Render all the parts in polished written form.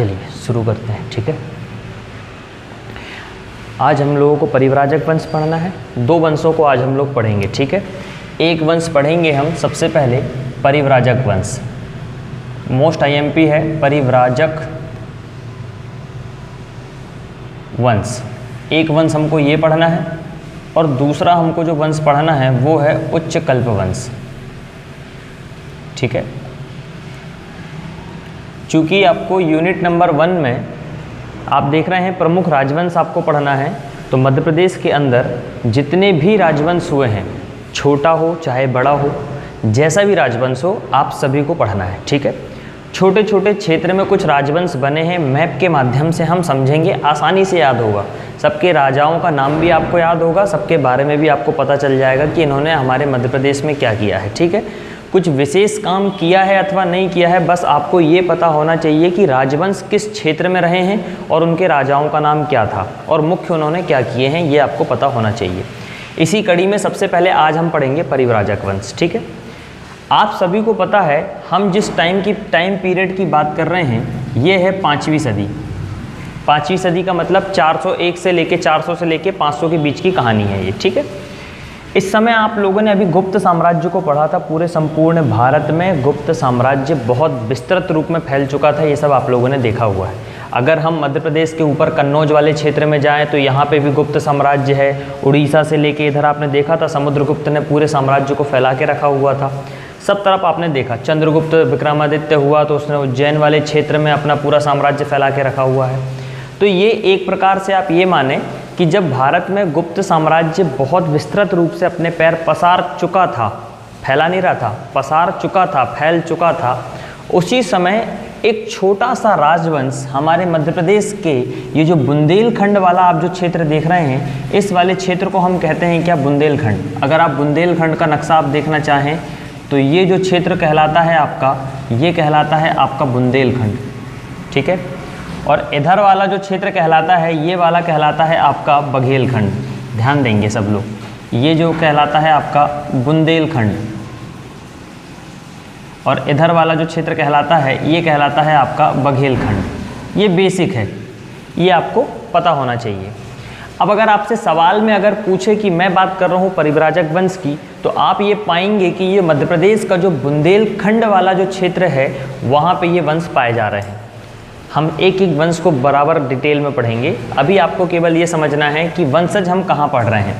चलिए शुरू करते हैं। ठीक है, आज हम लोगों को परिव्राजक वंश पढ़ना है। दो वंशों को आज हम लोग पढ़ेंगे। ठीक है, एक वंश पढ़ेंगे हम सबसे पहले परिव्राजक वंश, मोस्ट आईएमपी है परिव्राजक वंश। एक वंश हमको ये पढ़ना है और दूसरा हमको जो वंश पढ़ना है वो है उच्च कल्प वंश। ठीक है, चूँकि आपको यूनिट नंबर 1 में आप देख रहे हैं प्रमुख राजवंश आपको पढ़ना है, तो मध्य प्रदेश के अंदर जितने भी राजवंश हुए हैं, छोटा हो चाहे बड़ा हो, जैसा भी राजवंश हो, आप सभी को पढ़ना है। ठीक है, छोटे छोटे क्षेत्र में कुछ राजवंश बने हैं, मैप के माध्यम से हम समझेंगे, आसानी से याद होगा। सबके राजाओं का नाम भी आपको याद होगा, सबके बारे में भी आपको पता चल जाएगा कि इन्होंने हमारे मध्य प्रदेश में क्या किया है। ठीक है, कुछ विशेष काम किया है अथवा नहीं किया है, बस आपको ये पता होना चाहिए कि राजवंश किस क्षेत्र में रहे हैं और उनके राजाओं का नाम क्या था और मुख्य उन्होंने क्या किए हैं, ये आपको पता होना चाहिए। इसी कड़ी में सबसे पहले आज हम पढ़ेंगे परिव्राजक वंश। ठीक है, आप सभी को पता है हम जिस टाइम पीरियड की बात कर रहे हैं ये है 5वीं सदी। 5वीं सदी का मतलब 401 से लेके 400 से लेके 500 के बीच की कहानी है ये। ठीक है, इस समय आप लोगों ने अभी गुप्त साम्राज्य को पढ़ा था। पूरे संपूर्ण भारत में गुप्त साम्राज्य बहुत विस्तृत रूप में फैल चुका था, ये सब आप लोगों ने देखा हुआ है। अगर हम मध्य प्रदेश के ऊपर कन्नौज वाले क्षेत्र में जाएं तो यहाँ पे भी गुप्त साम्राज्य है। उड़ीसा से लेके इधर आपने देखा था समुद्रगुप्त ने पूरे साम्राज्य को फैला के रखा हुआ था। सब तरफ आपने देखा, चंद्रगुप्त विक्रमादित्य हुआ तो उसने उज्जैन वाले क्षेत्र में अपना पूरा साम्राज्य फैला के रखा हुआ है। तो ये एक प्रकार से आप ये माने कि जब भारत में गुप्त साम्राज्य बहुत विस्तृत रूप से अपने पैर पसार चुका था, फैला नहीं रहा था, पसार चुका था, फैल चुका था, उसी समय एक छोटा सा राजवंश हमारे मध्य प्रदेश के ये जो बुंदेलखंड वाला आप जो क्षेत्र देख रहे हैं, इस वाले क्षेत्र को हम कहते हैं क्या, बुंदेलखंड। अगर आप बुंदेलखंड का नक्शा आप देखना चाहें तो ये जो क्षेत्र कहलाता है आपका, ये कहलाता है आपका बुंदेलखंड। ठीक है, और इधर वाला जो क्षेत्र कहलाता है, ये वाला कहलाता है आपका बघेलखंड। ध्यान देंगे सब लोग, ये जो कहलाता है आपका बुंदेलखंड और इधर वाला जो क्षेत्र कहलाता है ये कहलाता है आपका बघेलखंड। ये बेसिक है, ये आपको पता होना चाहिए। अब अगर आपसे सवाल में अगर पूछे कि मैं बात कर रहा हूँ परिव्राजक वंश की, तो आप ये पाएंगे कि ये मध्य प्रदेश का जो बुंदेलखंड वाला जो क्षेत्र है वहाँ पे ये वंश पाए जा रहे हैं। हम एक एक वंश को बराबर डिटेल में पढ़ेंगे। अभी आपको केवल ये समझना है कि वंशज हम कहाँ पढ़ रहे हैं।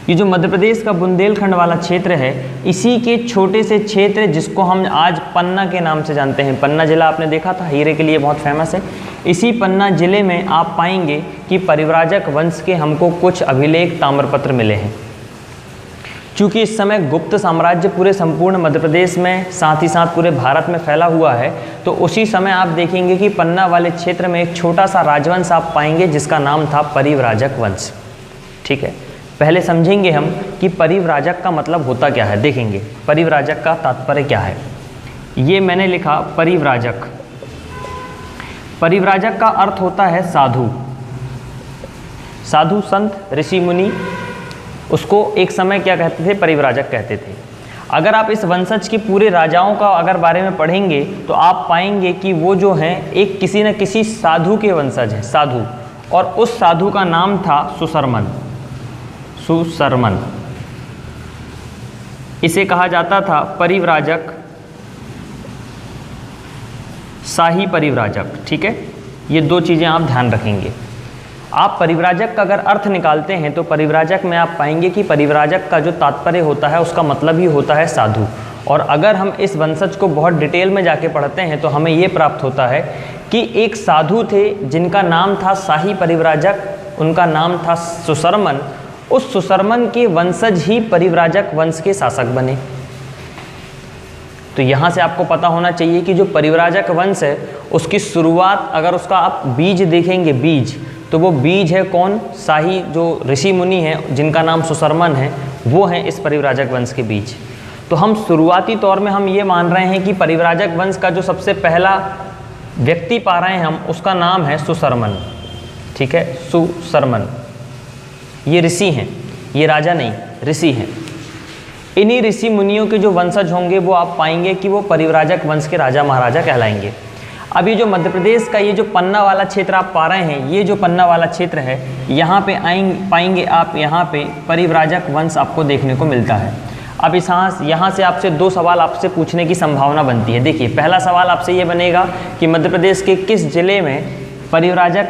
ये जो मध्य प्रदेश का बुंदेलखंड वाला क्षेत्र है, इसी के छोटे से क्षेत्र जिसको हम आज पन्ना के नाम से जानते हैं। पन्ना जिला आपने देखा था, हीरे के लिए बहुत फेमस है। इसी पन्ना जिले में आप पाएंगे कि परिव्राजक वंश के हमको कुछ अभिलेख ताम्रपत्र मिले हैं। चूँकि इस समय गुप्त साम्राज्य पूरे संपूर्ण मध्य प्रदेश में, साथ ही साथ पूरे भारत में फैला हुआ है, तो उसी समय आप देखेंगे कि पन्ना वाले क्षेत्र में एक छोटा सा राजवंश आप पाएंगे जिसका नाम था परिव्राजक वंश। ठीक है, पहले समझेंगे हम कि परिव्राजक का मतलब होता क्या है। देखेंगे परिव्राजक का तात्पर्य क्या है। ये मैंने लिखा परिव्राजक। परिव्राजक का अर्थ होता है साधु। साधु संत ऋषि मुनि, उसको एक समय क्या कहते थे, परिव्राजक कहते थे। अगर आप इस वंशज के पूरे राजाओं का अगर बारे में पढ़ेंगे तो आप पाएंगे कि वो जो हैं एक किसी न किसी साधु के वंशज हैं, साधु। और उस साधु का नाम था सुशर्मन। सुशर्मन इसे कहा जाता था परिव्राजक, शाही परिव्राजक। ठीक है, ये दो चीज़ें आप ध्यान रखेंगे। आप परिव्राजक का अगर अर्थ निकालते हैं तो परिव्राजक में आप पाएंगे कि परिव्राजक का जो तात्पर्य होता है उसका मतलब ही होता है साधु। और अगर हम इस वंशज को बहुत डिटेल में जाके पढ़ते हैं तो हमें ये प्राप्त होता है कि एक साधु थे जिनका नाम था शाही परिव्राजक, उनका नाम था सुशर्मन। उस सुशर्मन के वंशज ही परिव्राजक वंश के शासक बने। तो यहाँ से आपको पता होना चाहिए कि जो परिव्राजक वंश है उसकी शुरुआत, अगर उसका आप बीज देखेंगे, बीज, तो वो बीज है कौन, शाही जो ऋषि मुनि हैं जिनका नाम सुशर्मन है, वो हैं इस परिव्राजक वंश के बीज। तो हम शुरुआती तौर में हम ये मान रहे हैं कि परिव्राजक वंश का जो सबसे पहला व्यक्ति पा रहे हैं हम, उसका नाम है सुशर्मन। ठीक है, सुशर्मन। ये ऋषि हैं, ये राजा नहीं, ऋषि हैं। इन्हीं ऋषि मुनियों के जो वंशज होंगे वो आप पाएंगे कि वो परिव्राजक वंश के राजा महाराजा कहलाएंगे। अब ये जो मध्य प्रदेश का ये जो पन्ना वाला क्षेत्र आप पा रहे हैं, ये जो पन्ना वाला क्षेत्र है, यहाँ पे पाएंगे आप यहाँ पे परिव्राजक वंश आपको देखने को मिलता है। अब यहाँ से आपसे 2 सवाल आपसे पूछने की संभावना बनती है। देखिए, पहला सवाल आपसे ये बनेगा कि मध्य प्रदेश के किस जिले में परिव्राजक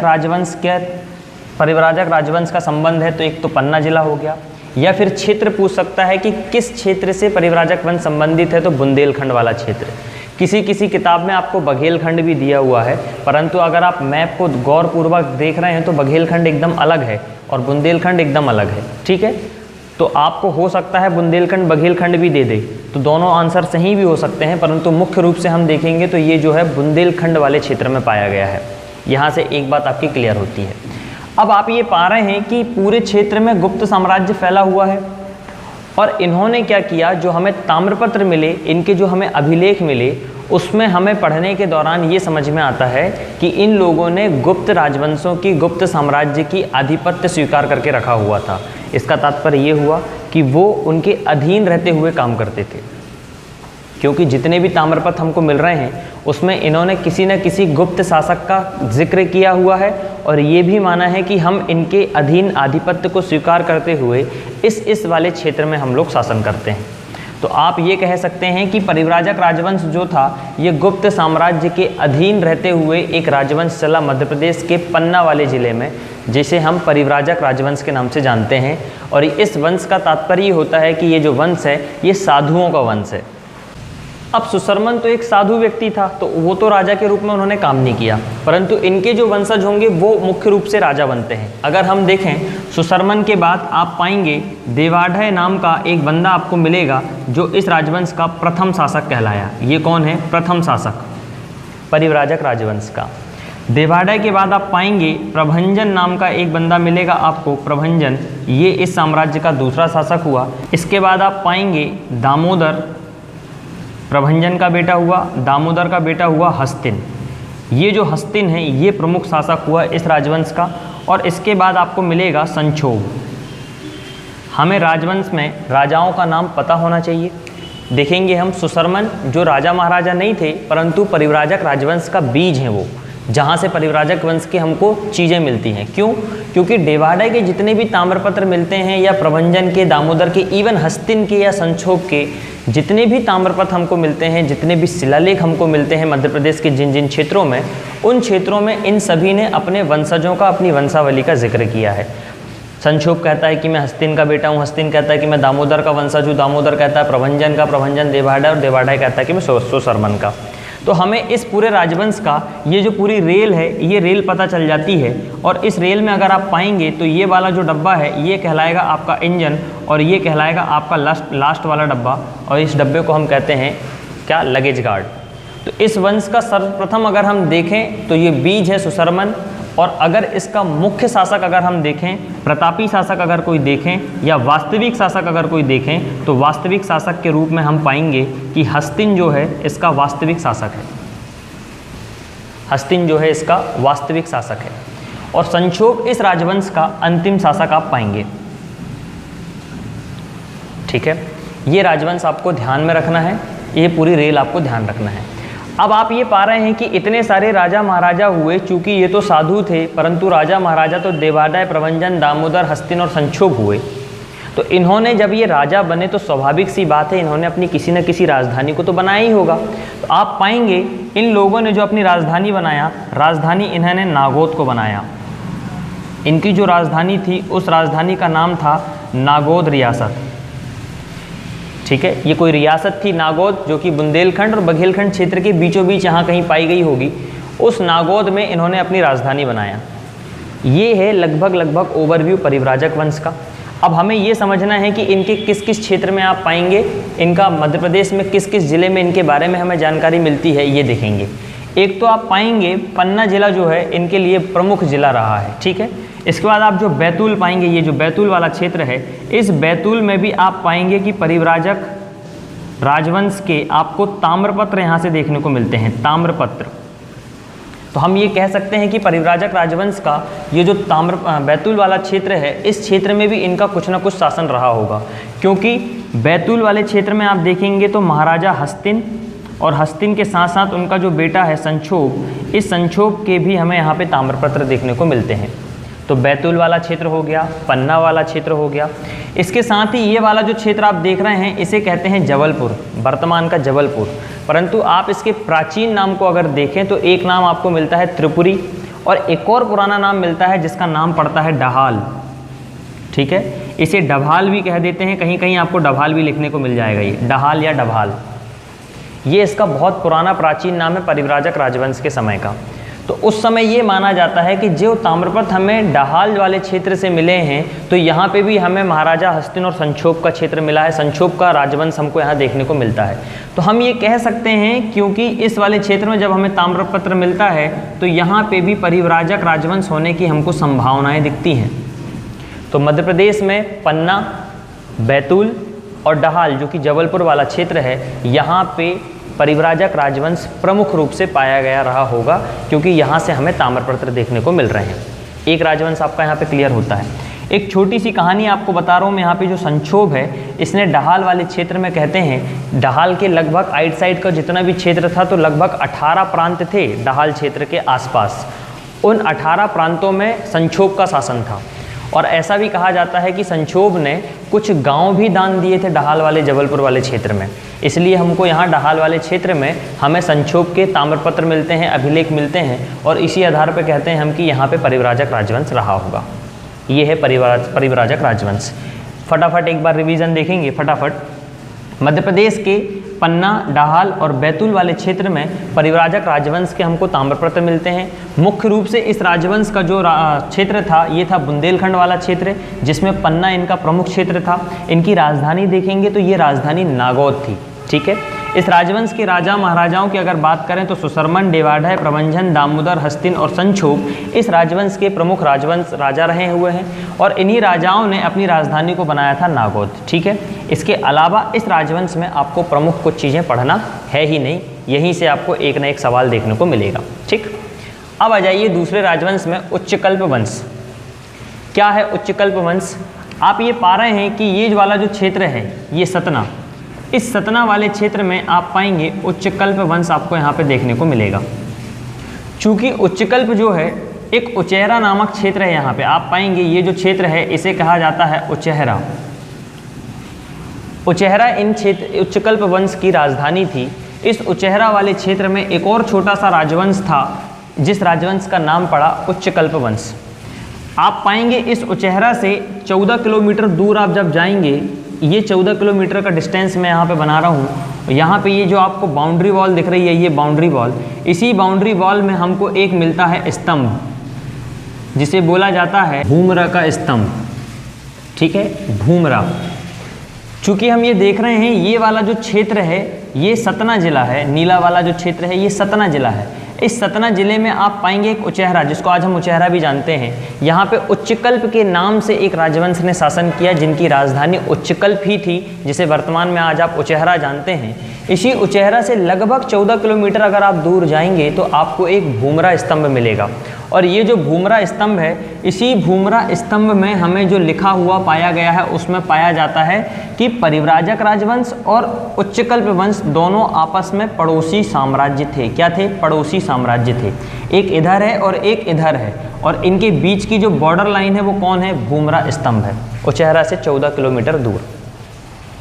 राजवंश का संबंध है, तो एक तो पन्ना जिला हो गया, या फिर क्षेत्र पूछ सकता है कि किस क्षेत्र से परिव्राजक वंश संबंधित है, तो बुंदेलखंड वाला क्षेत्र। किसी किताब में आपको बघेलखंड भी दिया हुआ है, परंतु अगर आप मैप को गौरपूर्वक देख रहे हैं तो बघेलखंड एकदम अलग है और बुंदेलखंड एकदम अलग है। ठीक है, तो आपको हो सकता है बुंदेलखंड बघेलखंड भी दे दे, तो दोनों आंसर सही भी हो सकते हैं, परंतु मुख्य रूप से हम देखेंगे तो ये जो है बुंदेलखंड वाले क्षेत्र में पाया गया है। यहाँ से एक बात आपकी क्लियर होती है। अब आप ये पा रहे हैं कि पूरे क्षेत्र में गुप्त साम्राज्य फैला हुआ है, और इन्होंने क्या किया, जो हमें ताम्रपत्र मिले, इनके जो हमें अभिलेख मिले, उसमें हमें पढ़ने के दौरान ये समझ में आता है कि इन लोगों ने गुप्त राजवंशों की, गुप्त साम्राज्य की आधिपत्य स्वीकार करके रखा हुआ था। इसका तात्पर्य ये हुआ कि वो उनके अधीन रहते हुए काम करते थे, क्योंकि जितने भी ताम्रपत्र हमको मिल रहे हैं उसमें इन्होंने किसी न किसी गुप्त शासक का जिक्र किया हुआ है, और ये भी माना है कि हम इनके अधीन आधिपत्य को स्वीकार करते हुए इस वाले क्षेत्र में हम लोग शासन करते हैं। तो आप ये कह सकते हैं कि परिव्राजक राजवंश जो था ये गुप्त साम्राज्य के अधीन रहते हुए एक राजवंश चला मध्य प्रदेश के पन्ना वाले ज़िले में, जिसे हम परिव्राजक राजवंश के नाम से जानते हैं। और इस वंश का तात्पर्य होता है कि ये जो वंश है ये साधुओं का वंश है। अब सुशर्मन तो एक साधु व्यक्ति था, तो वो तो राजा के रूप में उन्होंने काम नहीं किया, परंतु इनके जो वंशज होंगे वो मुख्य रूप से राजा बनते हैं। अगर हम देखें सुशर्मन के बाद आप पाएंगे देवाढ़य नाम का एक बंदा आपको मिलेगा, जो इस राजवंश का प्रथम शासक कहलाया। ये कौन है? प्रथम शासक परिव्राजक राजवंश का। देवाढ़य के बाद आप पाएंगे प्रभंजन नाम का एक बंदा मिलेगा आपको, प्रभंजन, ये इस साम्राज्य का दूसरा शासक हुआ। इसके बाद आप पाएंगे दामोदर, प्रभंजन का बेटा हुआ, दामोदर का बेटा हुआ हस्तिन। ये जो हस्तिन है ये प्रमुख शासक हुआ इस राजवंश का। और इसके बाद आपको मिलेगा संक्षोभ। हमें राजवंश में राजाओं का नाम पता होना चाहिए। देखेंगे हम सुशर्मन जो राजा महाराजा नहीं थे, परंतु परिव्राजक राजवंश का बीज हैं वो, जहाँ से परिव्राजक वंश की हमको चीज़ें मिलती हैं। क्यों? क्योंकि देवाढ़य के जितने भी ताम्रपत्र मिलते हैं, या प्रभंजन के, दामोदर के, इवन हस्तिन के या संक्षोभ के जितने भी ताम्रपत्र हमको मिलते हैं, जितने भी शिलालेख हमको मिलते हैं मध्य प्रदेश के जिन जिन क्षेत्रों में, उन क्षेत्रों में इन सभी ने अपने वंशजों का, अपनी वंशावली का जिक्र किया है। संक्षोभ कहता है कि मैं हस्तिन का बेटा हूँ, हस्तिन कहता है कि मैं दामोदर का वंशज हूँ, दामोदर कहता है प्रभंजन का, प्रभंजन देवाढ़य, और देवाढ़य कहता है कि मैं सुशर्मन का। तो हमें इस पूरे राजवंश का ये जो पूरी रेल है, ये रेल पता चल जाती है। और इस रेल में अगर आप पाएंगे तो ये वाला जो डब्बा है ये कहलाएगा आपका इंजन, और ये कहलाएगा आपका लास्ट वाला डब्बा, और इस डब्बे को हम कहते हैं क्या? Luggage guard. तो इस वंश का सर्वप्रथम अगर हम देखें तो ये बीज है सुशर्मन। और अगर इसका मुख्य शासक अगर हम देखें, प्रतापी शासक अगर कोई देखें, या वास्तविक शासक अगर कोई देखें, तो वास्तविक शासक के रूप में हम पाएंगे कि हस्तिन जो है इसका वास्तविक शासक है। हस्तिन जो है इसका वास्तविक शासक है। और संक्षोभ इस राजवंश का अंतिम शासक आप पाएंगे। ठीक है, ये राजवंश आपको ध्यान में रखना है, ये पूरी रेल आपको ध्यान रखना है। अब आप ये पा रहे हैं कि इतने सारे राजा महाराजा हुए, चूंकि ये तो साधु थे, परंतु राजा महाराजा तो देवाढ़य, प्रभंजन, दामोदर, हस्तिन और संक्षोभ हुए। तो इन्होंने जब ये राजा बने तो स्वाभाविक सी बात है इन्होंने अपनी किसी न किसी राजधानी को तो बनाया ही होगा। तो आप पाएंगे इन लोगों ने जो अपनी राजधानी बनाया, राजधानी इन्होंने नागौद को बनाया। इनकी जो राजधानी थी उस राजधानी का नाम था नागौद रियासत। ठीक है, ये कोई रियासत थी नागौद, जो कि बुंदेलखंड और बघेलखंड क्षेत्र के बीचों बीच यहाँ कहीं पाई गई होगी। उस नागौद में इन्होंने अपनी राजधानी बनाया। ये है लगभग ओवरव्यू परिव्राजक वंश का। अब हमें ये समझना है कि इनके किस किस क्षेत्र में आप पाएंगे, इनका मध्य प्रदेश में किस किस ज़िले में इनके बारे में हमें जानकारी मिलती है, ये देखेंगे। एक तो आप पाएंगे पन्ना जिला जो है इनके लिए प्रमुख जिला रहा है। ठीक है, इसके बाद आप जो बैतूल पाएंगे, ये जो बैतूल वाला क्षेत्र है, इस बैतूल में भी आप पाएंगे कि परिव्राजक राजवंश के आपको ताम्रपत्र यहाँ से देखने को मिलते हैं, ताम्रपत्र। तो हम ये कह सकते हैं कि परिव्राजक राजवंश का ये जो बैतूल वाला क्षेत्र है, इस क्षेत्र में भी इनका कुछ ना कुछ शासन रहा होगा, क्योंकि बैतूल वाले क्षेत्र में आप देखेंगे तो महाराजा हस्तिन और हस्तिन के साथ साथ उनका जो बेटा है संक्षोभ, इस संक्षोभ के भी हमें यहाँ पे ताम्रपत्र देखने को मिलते हैं। तो बैतूल वाला क्षेत्र हो गया, पन्ना वाला क्षेत्र हो गया। इसके साथ ही ये वाला जो क्षेत्र आप देख रहे हैं इसे कहते हैं जबलपुर, वर्तमान का जबलपुर। परंतु आप इसके प्राचीन नाम को अगर देखें तो एक नाम आपको मिलता है त्रिपुरी और एक और पुराना नाम मिलता है जिसका नाम पड़ता है डहाल। ठीक है, इसे डभाल भी कह देते हैं, कहीं कहीं आपको डभाल भी लिखने को मिल जाएगा, ये डहाल या डभाल। ये इसका बहुत पुराना प्राचीन नाम है परिव्राजक राजवंश के समय का। तो उस समय ये माना जाता है कि जो ताम्रपत्र हमें डहाल वाले क्षेत्र से मिले हैं तो यहाँ पे भी हमें महाराजा हस्तिन और संक्षोभ का क्षेत्र मिला है, संक्षोभ का राजवंश हमको यहाँ देखने को मिलता है। तो हम ये कह सकते हैं क्योंकि इस वाले क्षेत्र में जब हमें ताम्रपत्र मिलता है तो यहाँ पे भी परिव्राजक राजवंश होने की हमको संभावनाएँ दिखती हैं। तो मध्य प्रदेश में पन्ना, बैतूल और डहाल जो कि जबलपुर वाला क्षेत्र है, यहाँ पे परिव्राजक राजवंश प्रमुख रूप से पाया गया रहा होगा क्योंकि यहाँ से हमें ताम्रपत्र देखने को मिल रहे हैं। एक राजवंश आपका यहाँ पे क्लियर होता है। एक छोटी सी कहानी आपको बता रहा हूँ मैं, यहाँ पे जो संक्षोभ है इसने डहाल वाले क्षेत्र में कहते हैं, डहाल के लगभग आइट साइड का जितना भी क्षेत्र था तो लगभग 18 प्रांत थे डहाल क्षेत्र के आसपास। उन 18 प्रांतों में संक्षोभ का शासन था और ऐसा भी कहा जाता है कि संक्षोभ ने कुछ गांव भी दान दिए थे डहाल वाले जबलपुर वाले क्षेत्र में। इसलिए हमको यहाँ डहाल वाले क्षेत्र में हमें संक्षोभ के ताम्रपत्र मिलते हैं, अभिलेख मिलते हैं और इसी आधार पर कहते हैं हम कि यहाँ पे परिव्राजक राजवंश रहा होगा। ये है परिव्राजक राजवंश। फटाफट एक बार रिवीजन देखेंगे फटाफट। मध्य प्रदेश के पन्ना, डहाल और बैतूल वाले क्षेत्र में परिव्राजक राजवंश के हमको ताम्रपत्र मिलते हैं। मुख्य रूप से इस राजवंश का जो क्षेत्र था ये था बुंदेलखंड वाला क्षेत्र, जिसमें पन्ना इनका प्रमुख क्षेत्र था। इनकी राजधानी देखेंगे तो ये राजधानी नागौद थी। ठीक है, इस राजवंश के राजा महाराजाओं की अगर बात करें तो सुशर्मन, डेवाढय, प्रभंजन, दामोदर, हस्तिन और संक्षोभ इस राजवंश के प्रमुख राजा रहे हुए हैं और इन्हीं राजाओं ने अपनी राजधानी को बनाया था नागौद। ठीक है, इसके अलावा इस राजवंश में आपको प्रमुख कुछ चीज़ें पढ़ना है ही नहीं, यहीं से आपको एक न एक सवाल देखने को मिलेगा। ठीक, अब आ जाइए दूसरे राजवंश में उच्चकल्प वंश। क्या है उच्चकल्प वंश? आप ये पा रहे हैं कि ये वाला जो क्षेत्र है ये सतना, इस सतना वाले क्षेत्र में आप पाएंगे उच्चकल्प वंश आपको यहाँ पे देखने को मिलेगा। चूँकि उच्चकल्प जो है एक उचेहरा नामक क्षेत्र है, यहाँ पे आप पाएंगे ये जो क्षेत्र है इसे कहा जाता है उचेहरा। उचेहरा इन क्षेत्र उच्चकल्प वंश की राजधानी थी। इस उचेहरा वाले क्षेत्र में एक और छोटा सा राजवंश था जिस राजवंश का नाम पड़ा उच्चकल्प वंश। आप पाएंगे इस उचेहरा से 14 किलोमीटर दूर आप जब जाएंगे, ये 14 किलोमीटर का डिस्टेंस मैं यहाँ पे बना रहा हूँ। यहाँ पे ये जो आपको बाउंड्री वॉल दिख रही है ये बाउंड्री वॉल, इसी बाउंड्री वॉल में हमको एक मिलता है स्तंभ जिसे बोला जाता है भूमरा का स्तंभ। ठीक है, भूमरा। चूँकि हम ये देख रहे हैं ये वाला जो क्षेत्र है ये सतना जिला है, नीला वाला जो क्षेत्र है ये सतना जिला है। इस सतना जिले में आप पाएंगे एक उचेहरा जिसको आज हम उचेहरा भी जानते हैं। यहाँ पे उच्चकल्प के नाम से एक राजवंश ने शासन किया जिनकी राजधानी उच्चकल्प ही थी, जिसे वर्तमान में आज आप उचेहरा जानते हैं। इसी उचेहरा से लगभग 14 किलोमीटर अगर आप दूर जाएंगे तो आपको एक भूमरा स्तंभ मिलेगा और ये जो भूमरा स्तंभ है इसी भूमरा स्तंभ में हमें जो लिखा हुआ पाया गया है उसमें पाया जाता है कि परिव्राजक राजवंश और उच्चकल्प वंश दोनों आपस में पड़ोसी साम्राज्य थे। क्या थे? पड़ोसी साम्राज्य थे। एक इधर है और एक इधर है और इनके बीच की जो बॉर्डर लाइन है वो कौन है? भूमरा स्तंभ है, उचेहरा से 14 किलोमीटर दूर।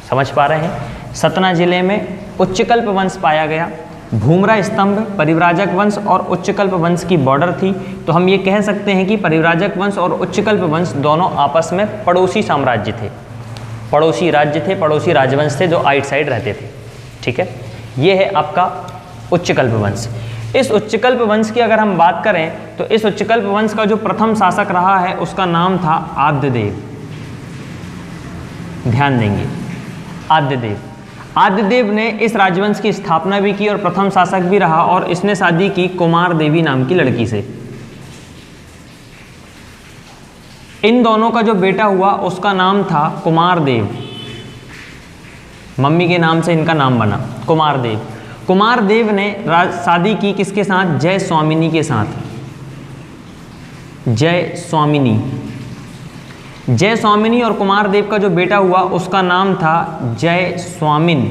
समझ पा रहे हैं? सतना जिले में उच्चकल्प वंश पाया गया, भूमरा स्तंभ परिव्राजक वंश और उच्चकल्प वंश की बॉर्डर थी। तो हम ये कह सकते हैं कि परिव्राजक वंश और उच्चकल्प वंश दोनों आपस में पड़ोसी साम्राज्य थे, पड़ोसी राज्य थे, पड़ोसी राजवंश थे जो आइट साइड रहते थे। ठीक है, ये है आपका उच्चकल्प वंश। इस उच्चकल्प वंश की अगर हम बात करें तो इस उच्चकल्प वंश का जो प्रथम शासक रहा है उसका नाम था आद्यदेव। ध्यान देंगे, आद्यदेव। आद्यदेव ने इस राजवंश की स्थापना भी की और प्रथम शासक भी रहा और इसने शादी की कुमार देवी नाम की लड़की से। इन दोनों का जो बेटा हुआ उसका नाम था कुमार देव, मम्मी के नाम से इनका नाम बना कुमार देव। कुमार देव ने शादी की किसके साथ? जय स्वामिनी के साथ। जय स्वामिनी। जय स्वामिनी और कुमार देव का जो बेटा हुआ उसका नाम था जय स्वामिन।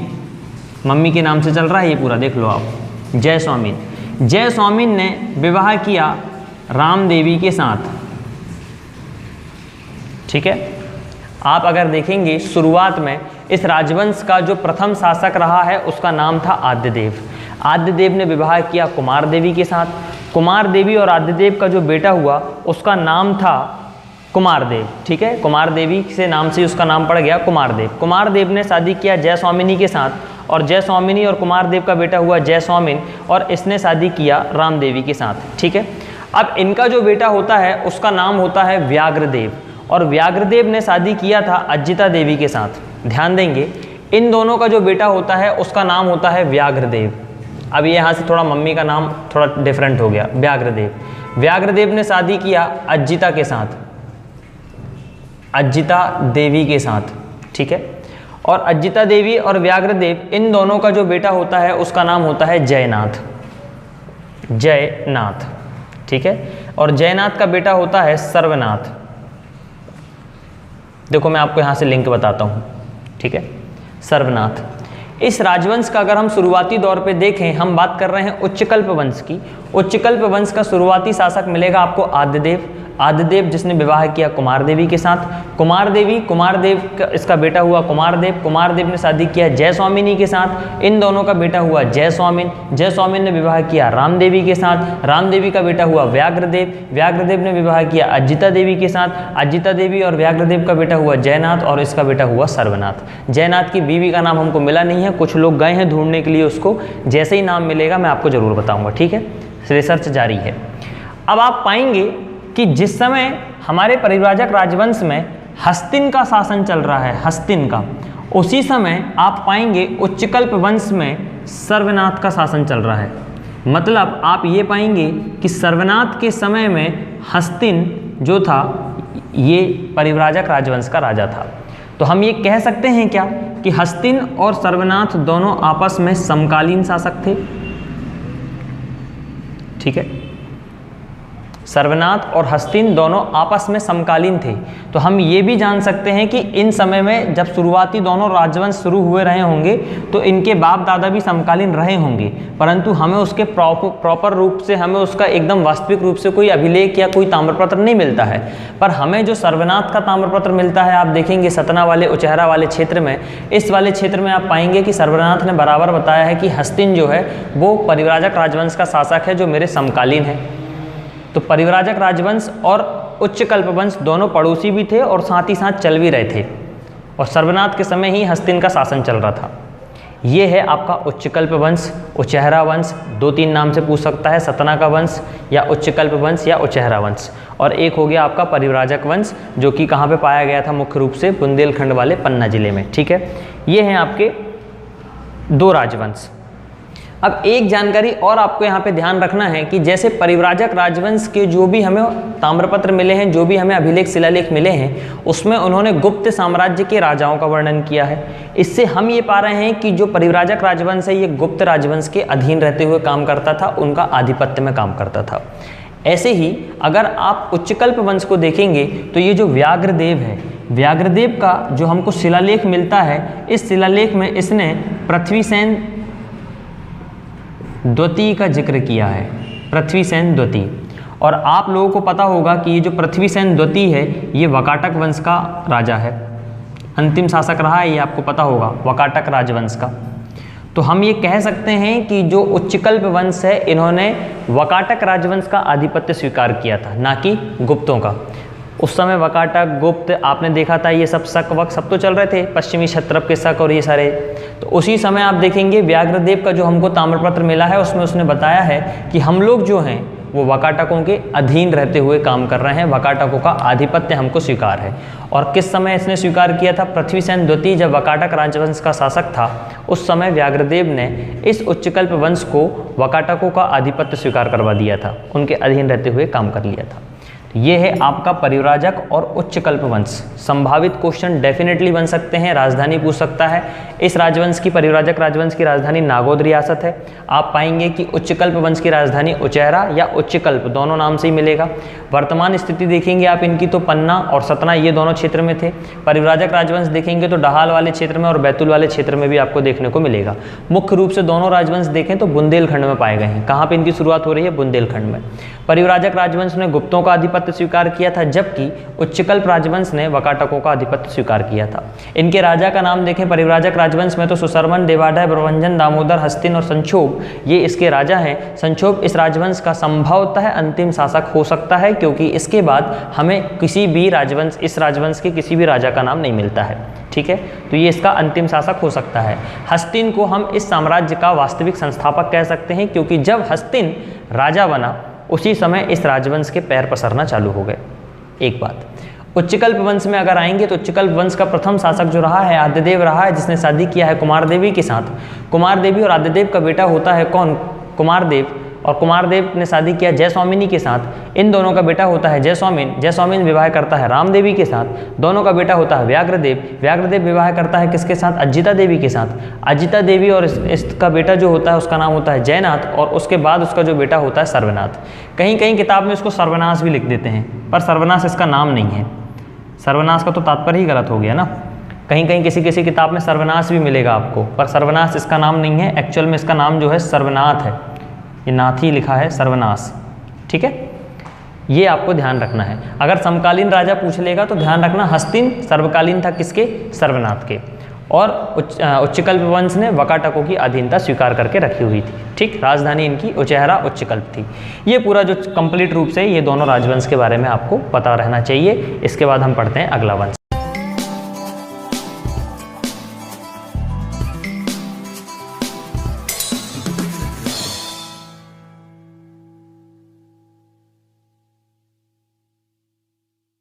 मम्मी के नाम से चल रहा है ये पूरा, देख लो आप, जय स्वामिन। जय स्वामिन ने विवाह किया राम देवी के साथ। ठीक है, आप अगर देखेंगे शुरुआत में इस राजवंश का जो प्रथम शासक रहा है उसका नाम था आद्यदेव। आद्यदेव ने विवाह किया कुमार देवी के साथ। कुमार देवी और आद्यदेव का जो बेटा हुआ उसका नाम था कुमारदेव। ठीक है, कुमार देवी से नाम से उसका नाम पड़ गया कुमारदेव। कुमारदेव ने शादी किया जय स्वामिनी के साथ और जय स्वामिनी और कुमारदेव का बेटा हुआ जय स्वामिन और इसने शादी किया राम देवी के साथ। ठीक है, अब इनका जो बेटा होता है उसका नाम होता है व्याघ्रदेव और व्याघ्रदेव ने शादी किया था अजिता देवी के साथ। ध्यान देंगे, इन दोनों का जो बेटा होता है उसका नाम होता है व्याघ्रदेव। अब यहाँ से थोड़ा मम्मी का नाम थोड़ा डिफरेंट हो गया, व्याघ्रदेव। व्याघ्रदेव ने शादी किया अजिता के साथ, अजिता देवी के साथ। ठीक है, और अजिता देवी और व्याघ्रदेव इन दोनों का जो बेटा होता है उसका नाम होता है जयनाथ, जयनाथ। ठीक है, और जयनाथ का बेटा होता है सर्वनाथ। देखो मैं आपको यहाँ से लिंक बताता हूँ। ठीक है, सर्वनाथ। इस राजवंश का अगर हम शुरुआती दौर पे देखें, हम बात कर रहे हैं उच्चकल्प वंश की। उच्चकल्प वंश का शुरुआती शासक मिलेगा आपको आद्यदेव। आद्यदेव जिसने विवाह किया कुमार देवी के साथ। कुमारदेव का इसका बेटा हुआ कुमारदेव। कुमारदेव ने शादी किया जय स्वामिनी के साथ। इन दोनों का बेटा हुआ जय स्वामिन। जय स्वामिन ने विवाह किया राम देवी के साथ। राम देवी का बेटा हुआ व्याघ्रदेव। व्याघ्रदेव ने विवाह किया अजिता देवी के साथ। अजिता देवी और व्याघ्रदेव का बेटा हुआ जयनाथ और इसका बेटा हुआ सर्वनाथ। जयनाथ की बीवी का नाम हमको मिला नहीं है, कुछ लोग गए हैं ढूंढने के लिए उसको, जैसे ही नाम मिलेगा मैं आपको जरूर बताऊंगा। ठीक है, रिसर्च जारी है। अब आप पाएंगे कि जिस समय हमारे परिव्राजक राजवंश में हस्तिन का शासन चल रहा है, हस्तिन का, उसी समय आप पाएंगे उच्चकल्प वंश में सर्वनाथ का शासन चल रहा है। मतलब आप ये पाएंगे कि सर्वनाथ के समय में हस्तिन जो था ये परिव्राजक राजवंश का राजा था। तो हम ये कह सकते हैं क्या कि हस्तिन और सर्वनाथ दोनों आपस में समकालीन शासक थे। ठीक है, सर्वनाथ और हस्तिन दोनों आपस में समकालीन थे। तो हम ये भी जान सकते हैं कि इन समय में जब शुरुआती दोनों राजवंश शुरू हुए रहे होंगे तो इनके बाप दादा भी समकालीन रहे होंगे, परंतु हमें उसके प्रॉपर रूप से, हमें उसका एकदम वास्तविक रूप से कोई अभिलेख या कोई ताम्रपत्र नहीं मिलता है। पर हमें जो सर्वनाथ का ताम्रपत्र मिलता है, आप देखेंगे सतना वाले उचहरा वाले क्षेत्र में, इस वाले क्षेत्र में आप पाएंगे कि सर्वनाथ ने बराबर बताया है कि हस्तिन जो है वो परिव्राजक राजवंश का शासक है जो मेरे समकालीन है। तो परिव्राजक राजवंश और उच्चकल्प वंश दोनों पड़ोसी भी थे और साथ ही साथ चल भी रहे थे, और सर्वनाथ के समय ही हस्तिन का शासन चल रहा था। ये है आपका उच्चकल्प वंश, उचहरा वंश, 2-3 नाम से पूछ सकता है, सतना का वंश या उच्चकल्प वंश या उचहरा वंश। और एक हो गया आपका परिव्राजक वंश जो कि कहाँ पे पाया गया था, मुख्य रूप से बुंदेलखंड वाले पन्ना जिले में। ठीक है, ये हैं आपके 2 राजवंश। अब एक जानकारी और आपको यहाँ पे ध्यान रखना है कि जैसे परिव्राजक राजवंश के जो भी हमें ताम्रपत्र मिले हैं, जो भी हमें अभिलेख शिलालेख मिले हैं, उसमें उन्होंने गुप्त साम्राज्य के राजाओं का वर्णन किया है। इससे हम ये पा रहे हैं कि जो परिव्राजक राजवंश है ये गुप्त राजवंश के अधीन रहते हुए काम करता था, उनका आधिपत्य में काम करता था। ऐसे ही अगर आप उच्चकल्प वंश को देखेंगे तो ये जो व्याघ्रदेव है, व्याघ्रदेव का जो हमको शिलालेख मिलता है, इस शिलालेख में इसने पृथ्वीसेन द्वितीय का जिक्र किया है, पृथ्वीसेन द्वितीय। और आप लोगों को पता होगा कि ये जो पृथ्वीसेन द्वितीय है ये वकाटक वंश का राजा है, अंतिम शासक रहा है, ये आपको पता होगा, वकाटक राजवंश का। तो हम ये कह सकते हैं कि जो उच्चकल्प वंश है इन्होंने वकाटक राजवंश का आधिपत्य स्वीकार किया था, ना कि गुप्तों का। उस समय वकाटक, गुप्त, आपने देखा था ये सब शक वक सब तो चल रहे थे, पश्चिमी क्षत्रप के शक और ये सारे। तो उसी समय आप देखेंगे व्याघ्रदेव का जो हमको ताम्रपत्र मिला है उसमें उसने बताया है कि हम लोग जो हैं वो वकाटकों के अधीन रहते हुए काम कर रहे हैं, वकाटकों का आधिपत्य हमको स्वीकार है। और किस समय इसने स्वीकार किया था? पृथ्वीसेन द्वितीय जब वकाटक राजवंश का शासक था उस समय व्याघ्रदेव ने इस उच्चकल्प वंश को वकाटकों का आधिपत्य स्वीकार करवा दिया था, उनके अधीन रहते हुए काम कर लिया था। ये है आपका परिव्राजक और उच्चकल्प वंश। संभावित क्वेश्चन डेफिनेटली बन सकते हैं, राजधानी पूछ सकता है। इस राजवंश की, परिव्राजक राजवंश की राजधानी नागौद रियासत है। आप पाएंगे कि उच्चकल्प वंश की राजधानी उचैहरा या उच्चकल्प दोनों नाम से ही मिलेगा। वर्तमान स्थिति देखेंगे आप इनकी तो पन्ना और सतना ये दोनों क्षेत्र में थे। परिव्राजक राजवंश देखेंगे तो डहाल वाले क्षेत्र में और बैतूल वाले क्षेत्र में भी आपको देखने को मिलेगा। मुख्य रूप से दोनों राजवंश देखें तो बुंदेलखंड में पाए गए हैं। कहाँ पे इनकी शुरुआत हो रही है? बुंदेलखंड में। परिव्राजक राजवंश ने गुप्तों का आधिपत्य स्वीकार किया था, जबकि उच्चकल्प राजवंश ने वकाटकों का आधिपत्य स्वीकार किया था। इनके राजा का नाम देखें परिव्राजक राजवंश में तो सुशर्मन, देवाढय, प्रभंजन, दामोदर, हस्तिन और संक्षोभ ये इसके राजा हैं। संक्षोभ इस राजवंश का संभवतः अंतिम शासक हो सकता है, क्योंकि इसके बाद हमें किसी भी राजवंश, इस राजवंश के किसी भी राजा का नाम नहीं मिलता है। ठीक है, तो ये इसका अंतिम शासक हो सकता है। हस्तिन को हम इस साम्राज्य का वास्तविक संस्थापक कह सकते हैं, क्योंकि जब हस्तिन राजा बना उसी समय इस राजवंश के पैर पसरना चालू हो गए। एक बात, उच्चकल्प वंश में अगर आएंगे तो उच्चकल्प वंश का प्रथम शासक जो रहा है आदिदेव रहा है, जिसने शादी किया है कुमार देवी के साथ। कुमार देवी और आदिदेव का बेटा होता है कौन? कुमार देव। और कुमार देव ने शादी किया जयस्वामिनी के साथ। इन दोनों का बेटा होता है जयस्वामिन। जयस्वामिन विवाह करता है रामदेवी के साथ। दोनों का बेटा होता है व्याघ्रदेव। व्याघ्रदेव विवाह करता है किसके साथ? अजिता देवी के साथ। अजिता देवी और इसका बेटा जो होता है उसका नाम होता है जयनाथ, और उसके बाद उसका जो बेटा होता है सर्वनाथ। कहीं कहीं किताब में इसको सर्वनाश भी लिख देते हैं, पर सर्वनाश इसका नाम नहीं है। सर्वनाश का तो तात्पर्य ही गलत हो गया ना। कहीं कहीं किसी किसी किताब में सर्वनाश भी मिलेगा आपको, पर सर्वनाश इसका नाम नहीं है। एक्चुअल में इसका नाम जो है सर्वनाथ है। ये नाथ ही लिखा है, सर्वनाश। ठीक है, ये आपको ध्यान रखना है। अगर समकालीन राजा पूछ लेगा तो ध्यान रखना हस्तिन सर्वकालीन था किसके? सर्वनाथ के। और उच्चकल्प वंश ने वकाटकों की अधीनता स्वीकार करके रखी हुई थी। ठीक, राजधानी इनकी उचैहरा उच्चकल्प थी। ये पूरा जो कंप्लीट रूप से ये दोनों राजवंश के बारे में आपको पता रहना चाहिए। इसके बाद हम पढ़ते हैं अगला वंश।